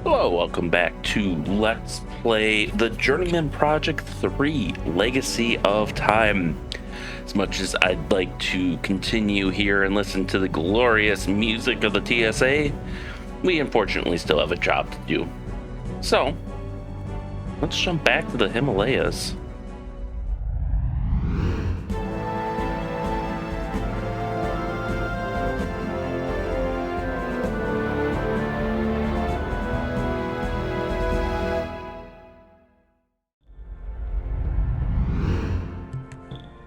Hello, welcome back to Let's Play the Journeyman Project 3 Legacy of Time. As much as I'd like to continue here and listen to the glorious music of the TSA, we unfortunately still have a job to do. So, let's jump back to the Himalayas.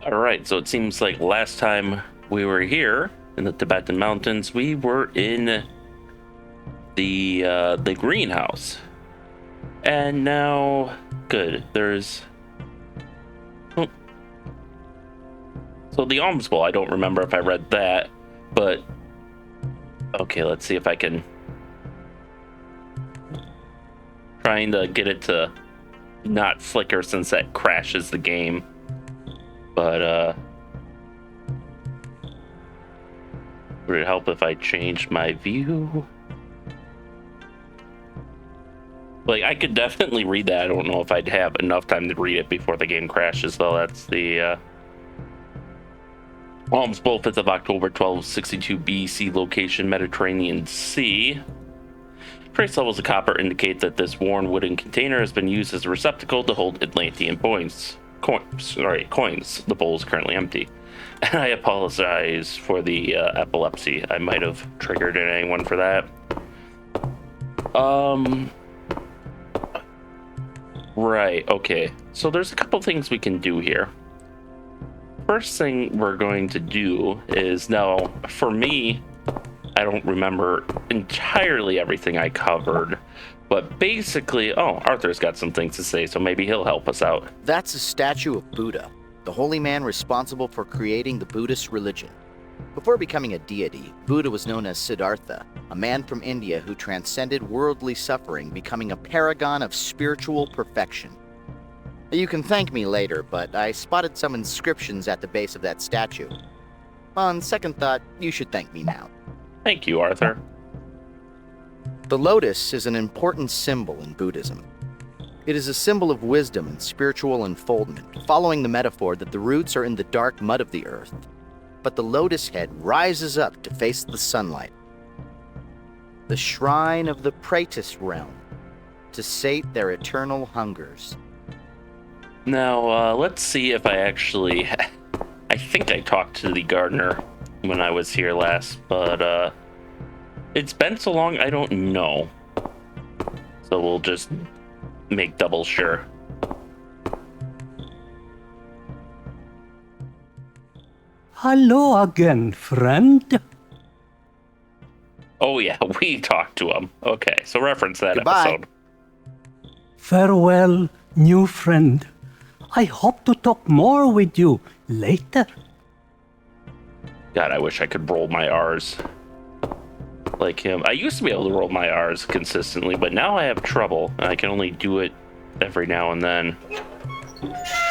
Alright, so it seems like last time we were here in the Tibetan mountains, we were in the greenhouse. And now, good, there's... So the alms bowl, I don't remember if I read that, but... Okay, let's see if I can... Trying to get it to not flicker since that crashes the game. But, would it help if I changed my view? Like, I could definitely read that. I don't know if I'd have enough time to read it before the game crashes, though. That's the, Alms Bowl, 5th of October, 1262 BC, location Mediterranean Sea. Trace levels of copper indicate that this worn wooden container has been used as a receptacle to hold Atlantean coins. The bowl is currently empty. And I apologize for the epilepsy. I might have triggered anyone for that. Right, okay. So there's a couple things we can do here. First thing we're going to do is, now, for me, I don't remember entirely everything I covered, but basically, Arthur's got some things to say, so maybe he'll help us out. That's a statue of Buddha, the holy man responsible for creating the Buddhist religion. Before becoming a deity, Buddha was known as Siddhartha, a man from India who transcended worldly suffering, becoming a paragon of spiritual perfection. You can thank me later, but I spotted some inscriptions at the base of that statue. On second thought, you should thank me now. Thank you, Arthur. The lotus is an important symbol in Buddhism. It is a symbol of wisdom and spiritual unfoldment, following the metaphor that the roots are in the dark mud of the earth, but the lotus head rises up to face the sunlight. The shrine of the Praetus realm, to sate their eternal hungers. Now, let's see if I actually... I think I talked to the gardener when I was here last, but, it's been so long, I don't know. So we'll just make double sure. Hello again, friend. Oh yeah, we talked to him. Okay, so reference that Goodbye. episode. Farewell, new friend. I hope to talk more with you later. God, I wish I could roll my R's like him. I used to be able to roll my R's consistently, but now I have trouble, and I can only do it every now and then.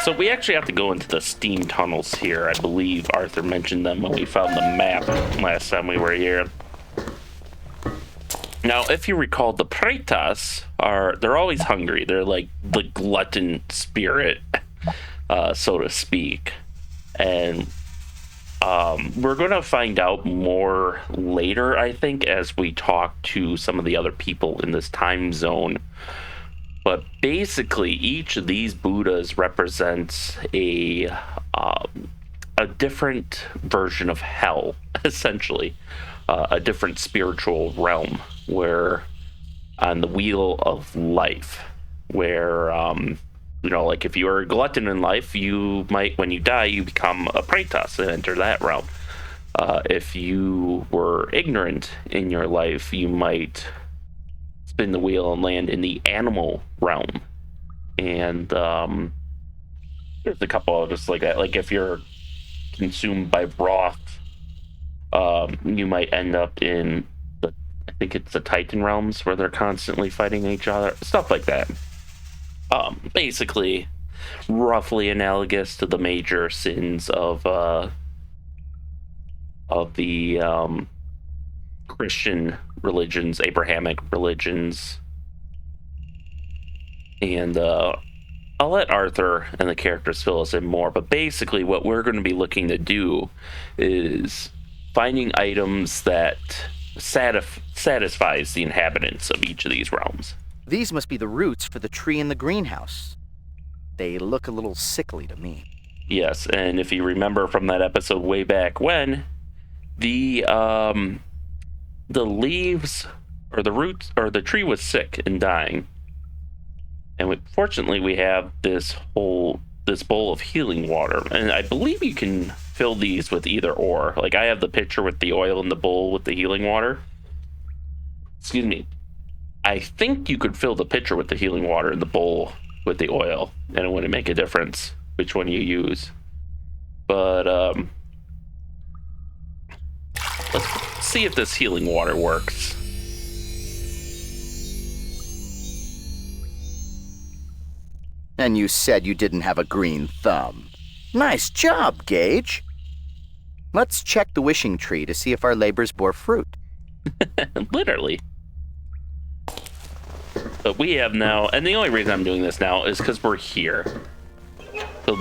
So we actually have to go into the steam tunnels here. I believe Arthur mentioned them when we found the map last time we were here. Now, if you recall, the Pretas they're always hungry. They're like the glutton spirit, so to speak. And we're going to find out more later, I think, as we talk to some of the other people in this time zone. But basically, each of these Buddhas represents a different version of hell, essentially. A different spiritual realm, where on the wheel of life, where, like if you're a glutton in life, you might, when you die, you become a Praetas and enter that realm. If you were ignorant in your life, you might spin the wheel and land in the animal realm. And there's a couple of just like that. Like if you're consumed by wrath, you might end up in I think it's the Titan realms, where they're constantly fighting each other, stuff like that. Basically, roughly analogous to the major sins of the Christian religions, Abrahamic religions, And I'll let Arthur and the characters fill us in more, but basically what we're going to be looking to do is finding items that satisfies the inhabitants of each of these realms. These must be the roots for the tree in the greenhouse. They look a little sickly to me. Yes, and if you remember from that episode way back when, the leaves or the roots or the tree was sick and dying. And fortunately, we have this bowl of healing water, and I believe you can fill these with either or. Like I have the pitcher with the oil and the bowl with the healing water. Excuse me. I think you could fill the pitcher with the healing water and the bowl with the oil, and it wouldn't make a difference which one you use. But let's see if this healing water works. And you said you didn't have a green thumb. Nice job, Gage. Let's check the wishing tree to see if our labors bore fruit. Literally. But we have now, and the only reason I'm doing this now is because we're here. So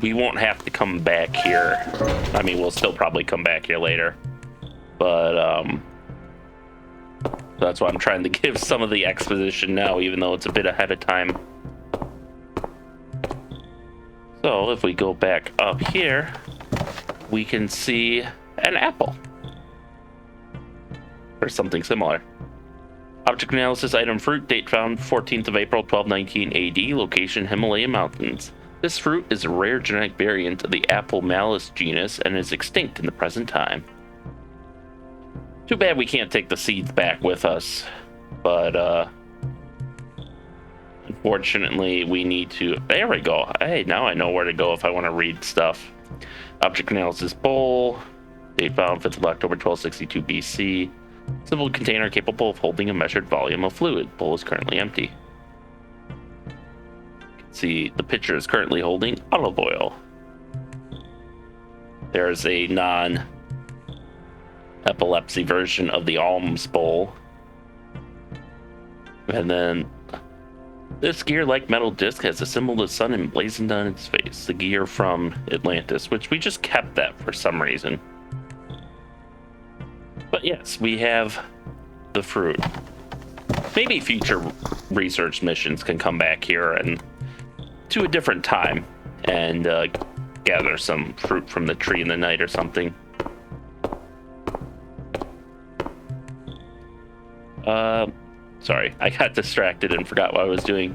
we won't have to come back here. I mean, we'll still probably come back here later. But, that's why I'm trying to give some of the exposition now, even though it's a bit ahead of time. So if we go back up here, we can see an apple. Or something similar. Object analysis item fruit, date found 14th of April 1219 AD, location Himalayan mountains. This fruit is a rare genetic variant of the apple malus genus and is extinct in the present time. Too bad we can't take the seeds back with us, but unfortunately we need to. There we go. Hey, now I know where to go if I want to read stuff. Object analysis bowl, date found 5th of October 1262 BC. Cylindrical container capable of holding a measured volume of fluid. Bowl is currently empty. You can see the pitcher is currently holding olive oil. There's a non-epilepsy version of the alms bowl. And then this gear-like metal disc has a symbol of the sun emblazoned on its face. The gear from Atlantis, which we just kept that for some reason. But yes, we have the fruit. Maybe future research missions can come back here and to a different time and gather some fruit from the tree in the night or something. Sorry, I got distracted and forgot what I was doing.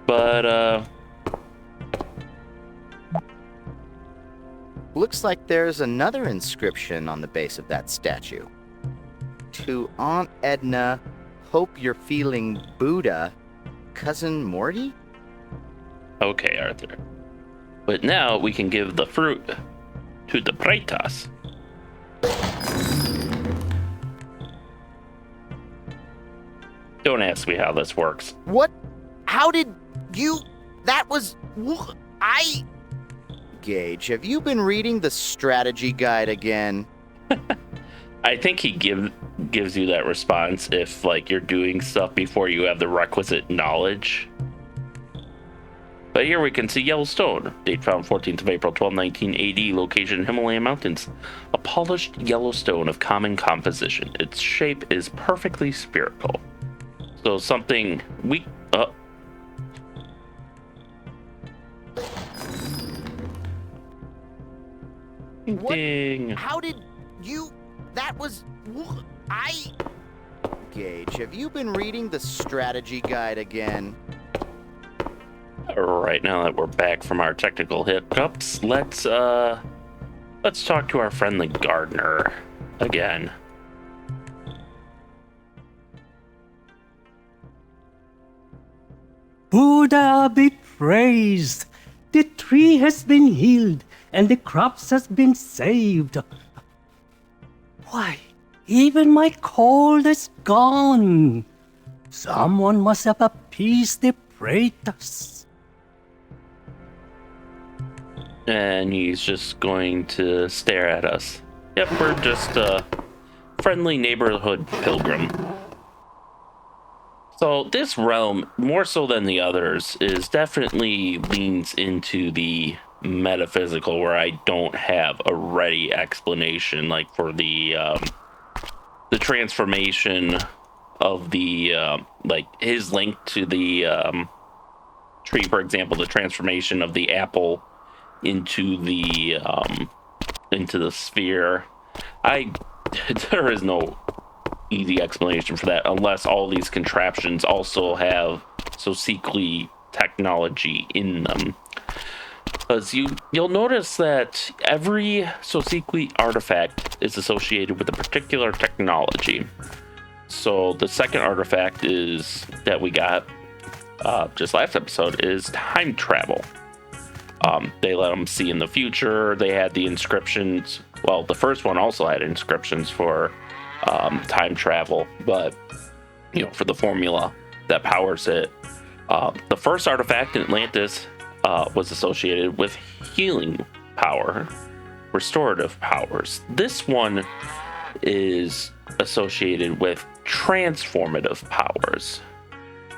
But Looks like there's another inscription on the base of that statue. To Aunt Edna, hope you're feeling Buddha, Cousin Morty? Okay, Arthur. But now we can give the fruit to the Praetas. Don't ask me how this works. What? How did you... That was... I... Gage, have you been reading the strategy guide again? I think he gives you that response if, like, you're doing stuff before you have the requisite knowledge. But here we can see Yellowstone. Date found 14th of April 1219 AD. Location Himalayan mountains. A polished yellow stone of common composition. Its shape is perfectly spherical. So something we... What? Ding. How did you... That was... I... Gage, have you been reading the strategy guide again? Right, now that we're back from our technical hiccups, let's talk to our friendly gardener again. Buddha be praised! The tree has been healed and the crops has been saved. Why, even my cold is gone. Someone must have appeased the Praetas. And he's just going to stare at us. Yep, we're just a friendly neighborhood pilgrim. So this realm, more so than the others, is definitely leans into the metaphysical, where I don't have a ready explanation, like for the transformation of the like his link to the tree, for example, the transformation of the apple into the sphere. I there is no easy explanation for that, unless all these contraptions also have Sosikli technology in them. Because you'll notice that every Sosikli artifact is associated with a particular technology. So the second artifact is that we got just last episode is time travel. They let them see in the future. They had the inscriptions. Well, the first one also had inscriptions for time travel, but for the formula that powers it. The first artifact in Atlantis was associated with healing power, restorative powers. This one is associated with transformative powers,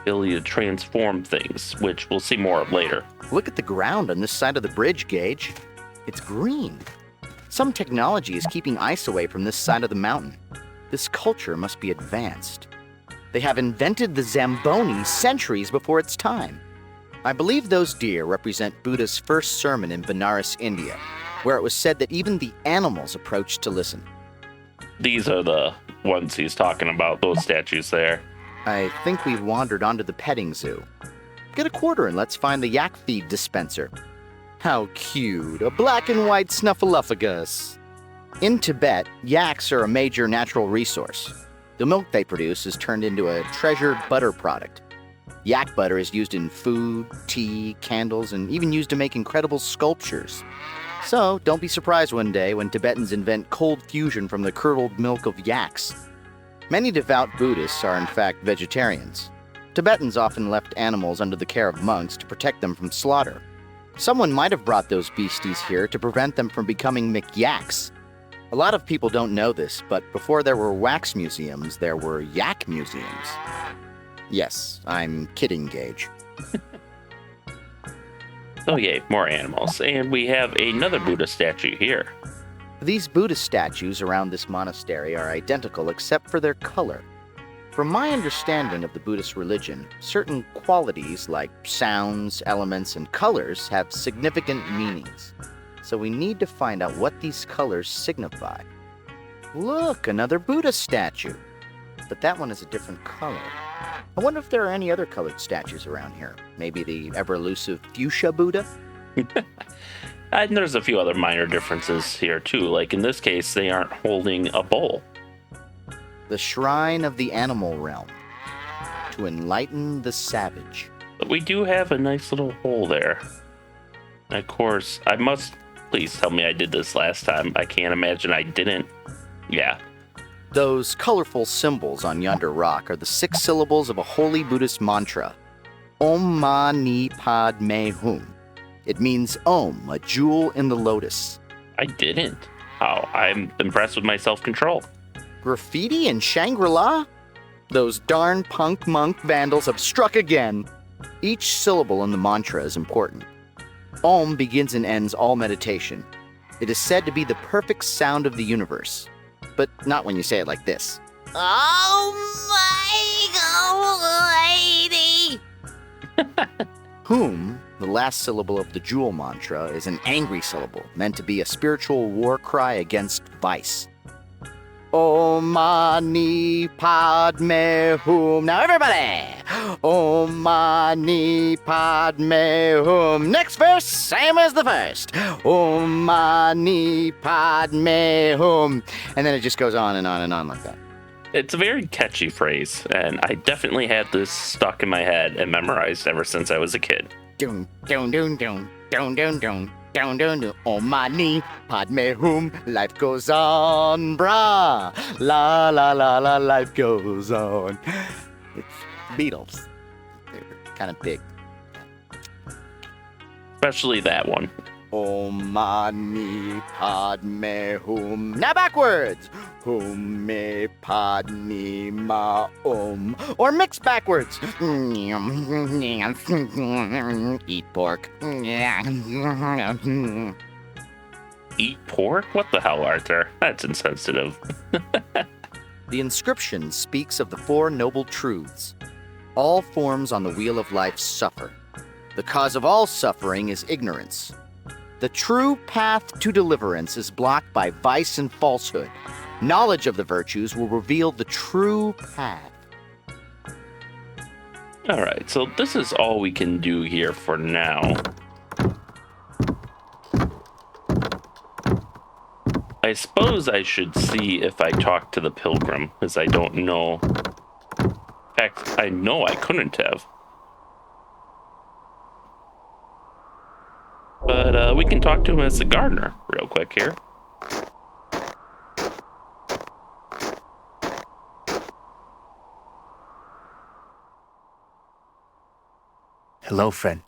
ability to transform things, which we'll see more of later. Look at the ground on this side of the bridge, Gage. It's green. Some technology is keeping ice away from this side of the mountain. This culture must be advanced. They have invented the Zamboni centuries before its time. I believe those deer represent Buddha's first sermon in Benares, India, where it was said that even the animals approached to listen. These are the ones he's talking about, those statues there. I think we've wandered onto the petting zoo. Get a quarter and let's find the yak feed dispenser. How cute, a black and white snuffleupagus. In Tibet, yaks are a major natural resource. The milk they produce is turned into a treasured butter product. Yak butter is used in food, tea, candles, and even used to make incredible sculptures. So, don't be surprised one day when Tibetans invent cold fusion from the curdled milk of yaks. Many devout Buddhists are in fact vegetarians. Tibetans often left animals under the care of monks to protect them from slaughter. Someone might have brought those beasties here to prevent them from becoming McYaks. A lot of people don't know this, but before there were wax museums, there were yak museums. Yes, I'm kidding, Gage. Oh yay, more animals. And we have another Buddha statue here. These Buddhist statues around this monastery are identical except for their color. From my understanding of the Buddhist religion, certain qualities like sounds, elements, and colors have significant meanings. So we need to find out what these colors signify. Look, another Buddha statue. But that one is a different color. I wonder if there are any other colored statues around here. Maybe the ever-elusive fuchsia Buddha? And there's a few other minor differences here too. Like in this case, they aren't holding a bowl. The shrine of the animal realm. To enlighten the savage. But we do have a nice little hole there. And of course, I must... Please tell me I did this last time. I can't imagine I didn't. Yeah. Those colorful symbols on yonder rock are the 6 syllables of a holy Buddhist mantra. Om Mani Padme Hum. It means Om, a jewel in the lotus. I didn't. How? I'm impressed with my self-control. Graffiti in Shangri-La? Those darn punk monk vandals have struck again. Each syllable in the mantra is important. Om begins and ends all meditation. It is said to be the perfect sound of the universe. But not when you say it like this. Almighty! Hum, the last syllable of the jewel mantra, is an angry syllable meant to be a spiritual war cry against vice. Om Mani Padme Hum. Now everybody! Om Mani Padme Hum. Next verse, same as the first. Om Mani Padme Hum. And then it just goes on and on and on like that. It's a very catchy phrase, and I definitely had this stuck in my head and memorized ever since I was a kid. Dun, dun, dun, dun, dun, dun, dun. Down, down, down. Om Mani Padme Hum. Life goes on, brah. La, la, la, la, life goes on. It's Beatles. They're kind of big. Especially that one. Om Mani Padme Hum. Now backwards. Hum Me Padme Ma Om. Or mix backwards. Eat pork. Eat pork? What the hell, Arthur? That's insensitive. The inscription speaks of the Four Noble Truths. All forms on the wheel of life suffer. The cause of all suffering is ignorance. The true path to deliverance is blocked by vice and falsehood. Knowledge of the virtues will reveal the true path. All right, so this is all we can do here for now. I suppose I should see if I talk to the pilgrim, because I don't know. In fact, I know I couldn't have. But we can talk to him as the gardener real quick here. Hello, friend.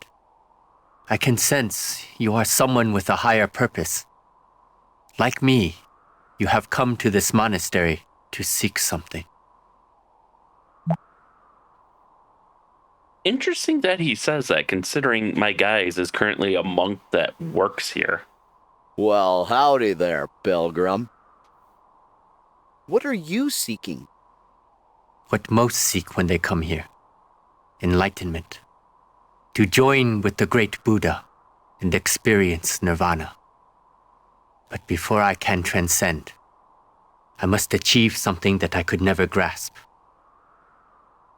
I can sense you are someone with a higher purpose. Like me, you have come to this monastery to seek something. Interesting that he says that, considering my guise is currently a monk that works here. Well, howdy there, pilgrim. What are you seeking? What most seek when they come here: enlightenment. To join with the great Buddha and experience nirvana. But before I can transcend, I must achieve something that I could never grasp.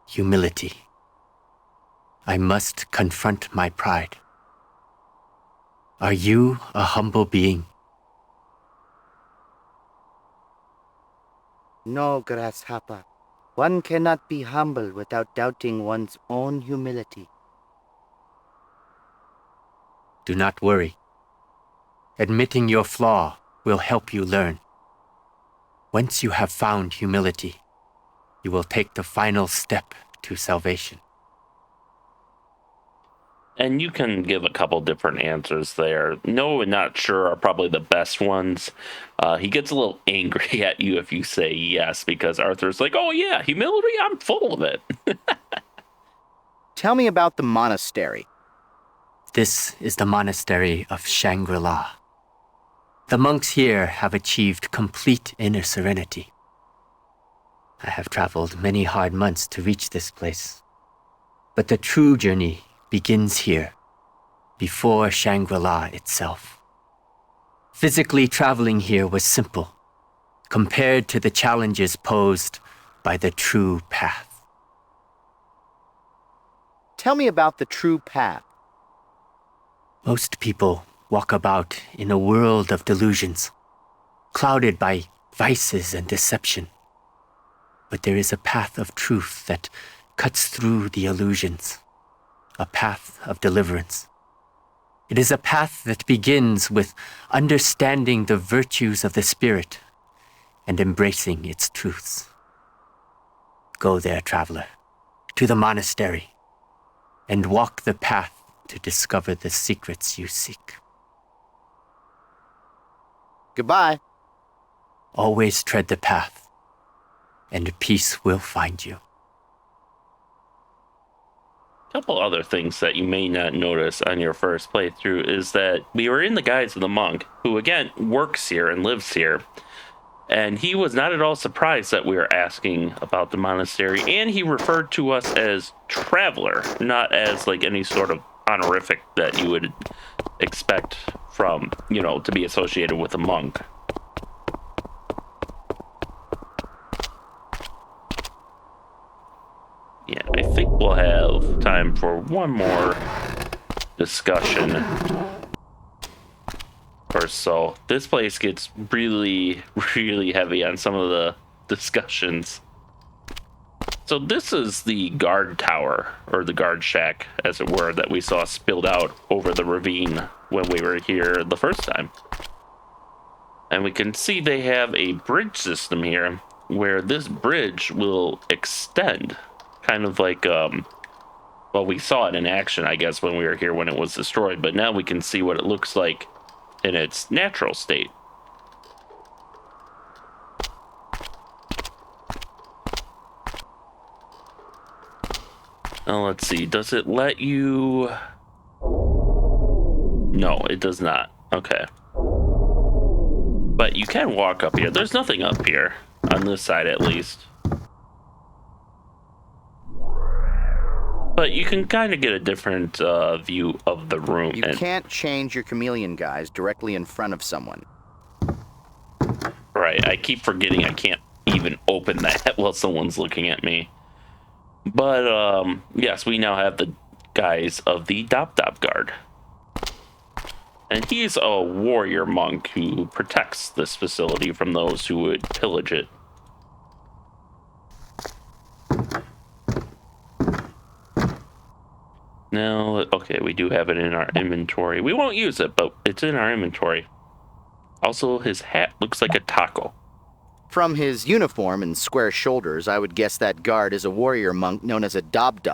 Humility. I must confront my pride. Are you a humble being? No, grasshopper. One cannot be humble without doubting one's own humility. Do not worry. Admitting your flaw will help you learn. Once you have found humility, you will take the final step to salvation. And you can give a couple different answers there. No and not sure are probably the best ones. He gets a little angry at you if you say yes, because Arthur's like, oh yeah, humility, I'm full of it. Tell me about the monastery. This is the monastery of Shangri-La. The monks here have achieved complete inner serenity. I have traveled many hard months to reach this place. But the true journey begins here, before Shangri-La itself. Physically traveling here was simple, compared to the challenges posed by the true path. Tell me about the true path. Most people walk about in a world of delusions, clouded by vices and deception. But there is a path of truth that cuts through the illusions, a path of deliverance. It is a path that begins with understanding the virtues of the spirit and embracing its truths. Go there, traveler, to the monastery, and walk the path to discover the secrets you seek. Goodbye. Always tread the path, and peace will find you. Couple other things that you may not notice on your first playthrough is that we were in the guise of the monk, who again works here and lives here, and he was not at all surprised that we were asking about the monastery, and he referred to us as traveler, not as like any sort of honorific that you would expect from, to be associated with a monk. Yeah, I think we'll have time for one more discussion or so. This place gets really, really heavy on some of the discussions. So this is the guard tower, or the guard shack, as it were, that we saw spilled out over the ravine when we were here the first time. And we can see they have a bridge system here, where this bridge will extend. Kind of like, well, we saw it in action, I guess, when we were here when it was destroyed, but now we can see what it looks like in its natural state. Now let's see, does it let you... No, it does not. Okay. But you can walk up here. There's nothing up here, on this side at least. But you can kind of get a different view of the room. You can't change your chameleon guise directly in front of someone. Right, I keep forgetting I can't even open that while someone's looking at me. But, yes, we now have the guise of the Dop Guard. And he's a warrior monk who protects this facility from those who would pillage it. Now, okay, we do have it in our inventory. We won't use it, but it's in our inventory. Also, his hat looks like a taco. From his uniform and square shoulders, I would guess that guard is a warrior monk known as a Dob.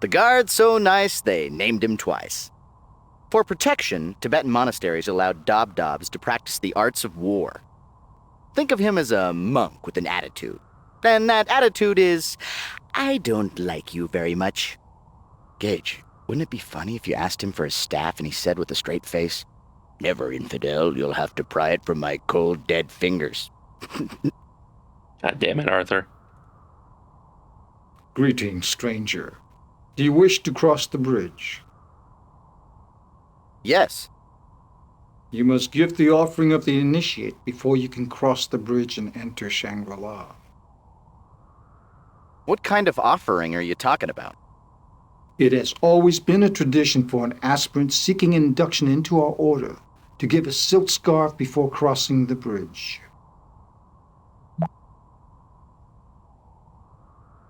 The guard's so nice, they named him twice. For protection, Tibetan monasteries allowed Dobs to practice the arts of war. Think of him as a monk with an attitude. And that attitude is, I don't like you very much. Gage, wouldn't it be funny if you asked him for his staff and he said with a straight face, "Never, infidel, you'll have to pry it from my cold, dead fingers." God damn it, Arthur. Greetings, stranger. Do you wish to cross the bridge? Yes. You must give the offering of the initiate before you can cross the bridge and enter Shangri-La. What kind of offering are you talking about? It has always been a tradition for an aspirant seeking induction into our order to give a silk scarf before crossing the bridge.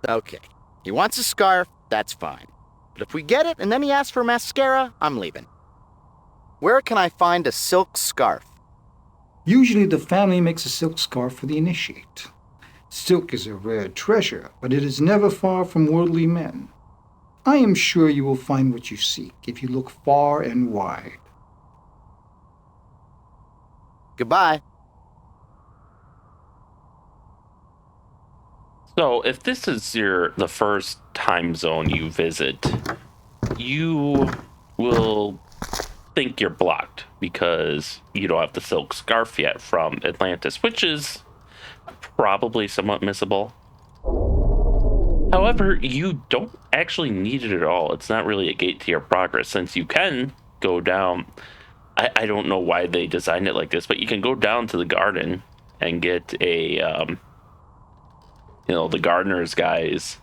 Okay. He wants a scarf, that's fine. But if we get it and then he asks for mascara, I'm leaving. Where can I find a silk scarf? Usually the family makes a silk scarf for the initiate. Silk is a rare treasure, but it is never far from worldly men. I am sure you will find what you seek if you look far and wide. Goodbye. So, if this is the first time zone you visit, you will think you're blocked because you don't have the silk scarf yet from Atlantis, which is probably somewhat missable. However, you don't actually need it at all. It's not really a gate to your progress, since you can go down. I don't know why they designed it like this, but you can go down to the garden and get a the gardener's guys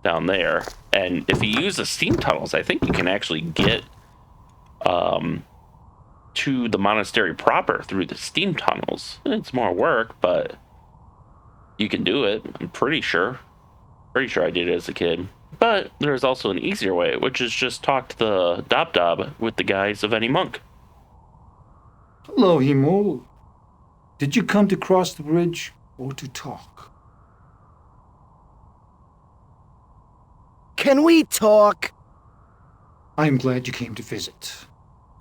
down there. And if you use the steam tunnels, I think you can actually get to the monastery proper through the steam tunnels. It's more work, but you can do it. I'm pretty sure. Pretty sure I did it as a kid. But there's also an easier way, which is just talk to the Dob with the guise of any monk. Hello, Imul. Did you come to cross the bridge or to talk? Can we talk? I am glad you came to visit.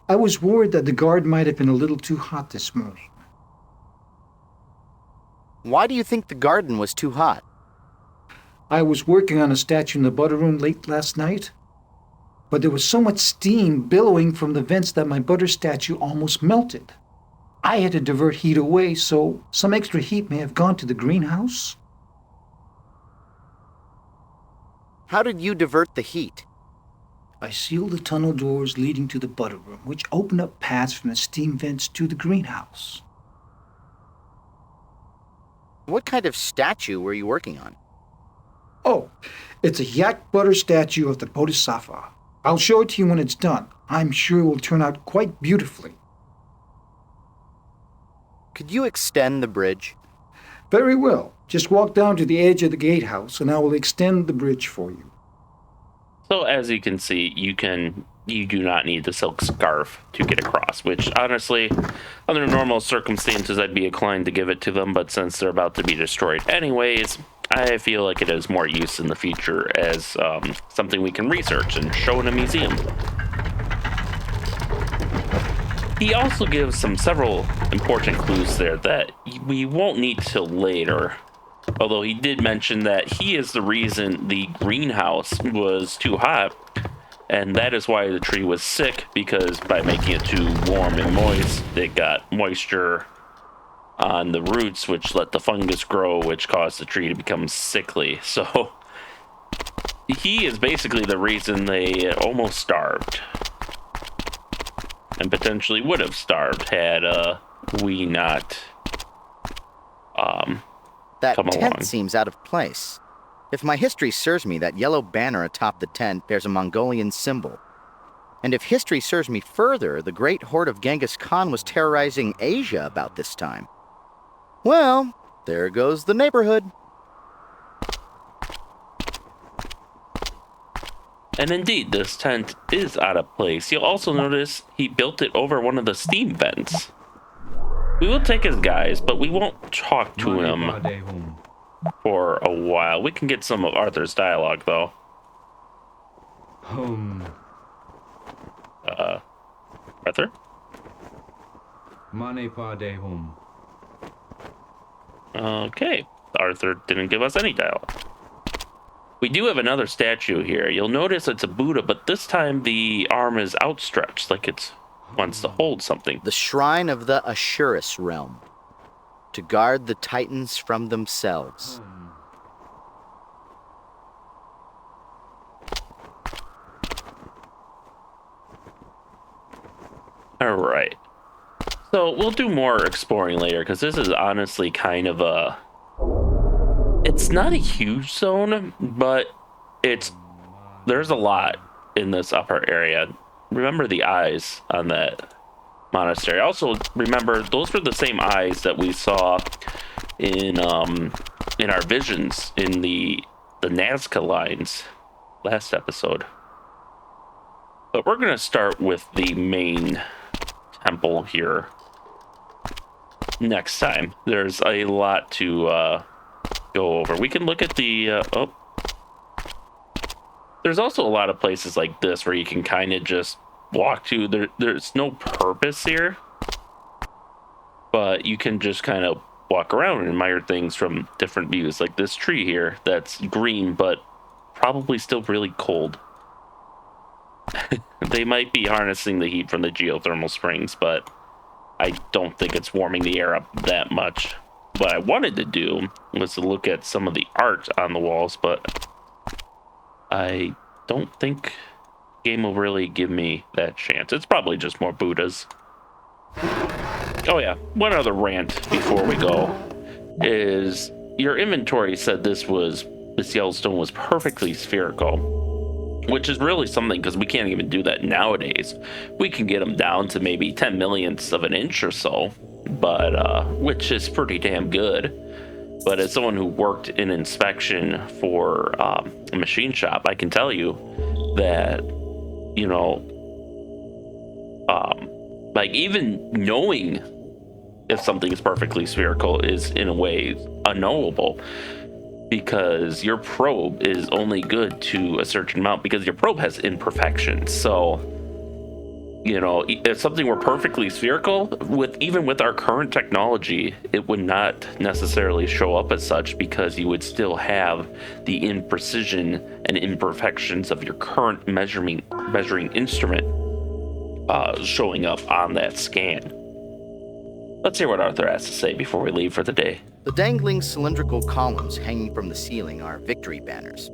I was worried that the guard might have been a little too hot this morning. Why do you think the garden was too hot? I was working on a statue in the butter room late last night, but there was so much steam billowing from the vents that my butter statue almost melted. I had to divert heat away, so some extra heat may have gone to the greenhouse. How did you divert the heat? I sealed the tunnel doors leading to the butter room, which opened up paths from the steam vents to the greenhouse. What kind of statue were you working on? Oh, it's a yak butter statue of the Bodhisattva. I'll show it to you when it's done. I'm sure it will turn out quite beautifully. Could you extend the bridge? Very well. Just walk down to the edge of the gatehouse and I will extend the bridge for you. So as you can see, you do not need the silk scarf to get across, which honestly, under normal circumstances, I'd be inclined to give it to them, but since they're about to be destroyed anyways, I feel like it has more use in the future as something we can research and show in a museum. he also gives several important clues there that we won't need till later. Although he did mention that he is the reason the greenhouse was too hot, and that is why the tree was sick, because by making it too warm and moist, it got moisture on the roots, which let the fungus grow, which caused the tree to become sickly. So he is basically the reason they almost starved, and potentially would have starved had we not That come tent along. seems out of place. If my history serves me, that yellow banner atop the tent bears a Mongolian symbol. And if history serves me further, the great horde of Genghis Khan was terrorizing Asia about this time. Well, there goes the neighborhood. And indeed, this tent is out of place. You'll also notice he built it over one of the steam vents. We will take his guys, but we won't talk to him for a while. We can get some of Arthur's dialogue, though. Arthur? Okay, Arthur didn't give us any dialogue. We do have another statue here. You'll notice it's a Buddha, but this time the arm is outstretched, like it wants to hold something. The shrine of the Ashurus realm, to guard the Titans from themselves. All right. So we'll do more exploring later, because this is honestly kind of a... It's not a huge zone, but there's a lot in this upper area. Remember the eyes on that monastery. Also, remember, those were the same eyes that we saw in our visions in the Nazca lines last episode. But we're going to start with the main temple here next time. There's a lot to go over. We can look at the... There's also a lot of places like this where you can kind of just walk to. There's no purpose here, but you can just kind of walk around and admire things from different views. Like this tree here that's green, but probably still really cold. They might be harnessing the heat from the geothermal springs, but I don't think it's warming the air up that much. What I wanted to do was to look at some of the art on the walls, but I don't think the game will really give me that chance. It's probably just more Buddhas. Oh yeah, one other rant before we go is your inventory said this Yellowstone was perfectly spherical, which is really something because we can't even do that nowadays. We can get them down to maybe 10 millionths of an inch or so, but which is pretty damn good. But as someone who worked in inspection for a machine shop, I can tell you that, you know, like even knowing if something is perfectly spherical is in a way unknowable, because your probe is only good to a certain amount because your probe has imperfections. So, you know, if something were perfectly spherical, even with our current technology, it would not necessarily show up as such because you would still have the imprecision and imperfections of your current measuring instrument showing up on that scan. Let's hear what Arthur has to say before we leave for the day. The dangling cylindrical columns hanging from the ceiling are victory banners.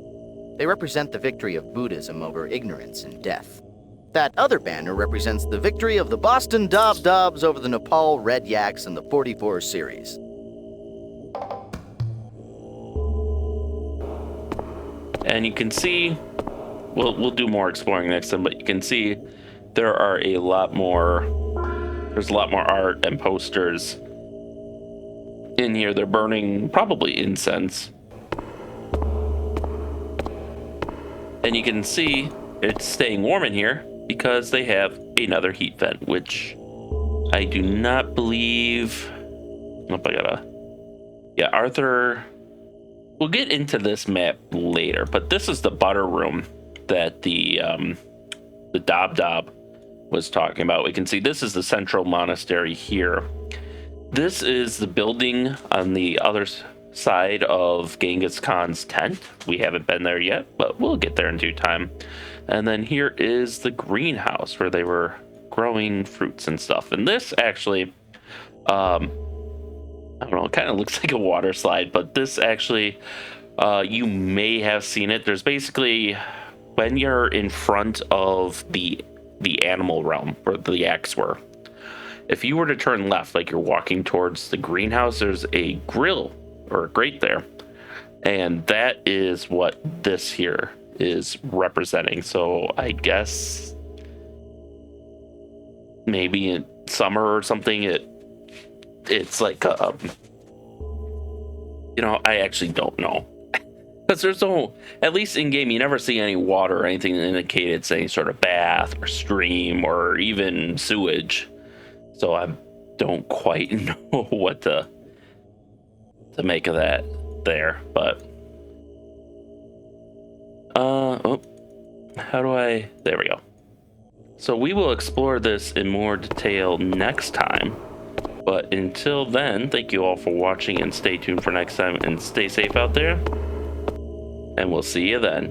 They represent the victory of Buddhism over ignorance and death. That other banner represents the victory of the Boston Dobs over the Nepal Red Yaks in the 44 series. And you can see, we'll do more exploring next time, but you can see there's a lot more art and posters in here. They're burning probably incense. And you can see it's staying warm in here because they have another heat vent, which I do not believe... Yeah, Arthur... We'll get into this map later, but this is the butter room that the Dob was talking about. We can see this is the central monastery here. This is the building on the other side of Genghis Khan's tent. We haven't been there yet, but we'll get there in due time. And then here is the greenhouse where they were growing fruits and stuff. And this actually, I don't know, it kind of looks like a water slide, but this actually, you may have seen it. There's basically, when you're in front of the animal realm where the yaks were, if you were to turn left, like you're walking towards the greenhouse, there's a grill or a grate there. And that is what this here is representing. So I guess maybe in summer or something, it's like, I actually don't know. Because there's no, at least in game, you never see any water or anything that indicates it's any sort of bath or stream or even sewage. So I don't quite know what to make of that there, but there we go. So we will explore this in more detail next time, but until then, thank you all for watching and stay tuned for next time and stay safe out there, and we'll see you then.